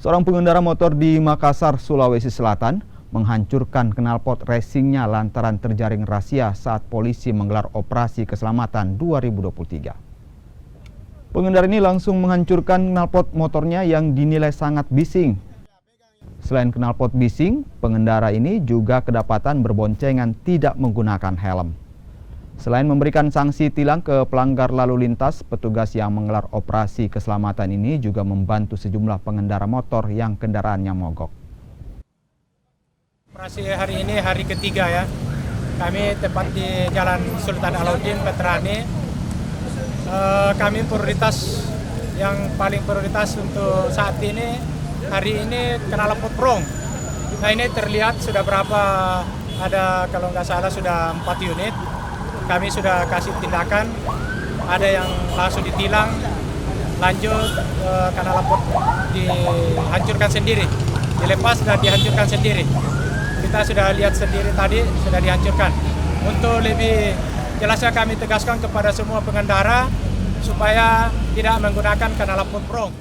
Seorang pengendara motor di Makassar, Sulawesi Selatan menghancurkan knalpot racingnya lantaran terjaring razia saat polisi menggelar operasi keselamatan 2023. Pengendara ini langsung menghancurkan knalpot motornya yang dinilai sangat bising. Selain knalpot bising, pengendara ini juga kedapatan berboncengan tidak menggunakan helm. Selain memberikan sanksi tilang ke pelanggar lalu lintas, petugas yang menggelar operasi keselamatan ini juga membantu sejumlah pengendara motor yang kendaraannya mogok. Operasi hari ini hari ketiga ya. Kami tepat di Jalan Sultan Alauddin, Veterani. Kami yang paling prioritas untuk saat ini, hari ini knalpot prong. Nah ini terlihat sudah berapa, ada kalau nggak salah sudah 4 unit. Kami sudah kasih tindakan, ada yang langsung ditilang, lanjut knalpot dihancurkan sendiri, dilepas dan dihancurkan sendiri. Kita sudah lihat sendiri tadi, sudah dihancurkan. Untuk lebih jelasnya kami tegaskan kepada semua pengendara supaya tidak menggunakan knalpot prong.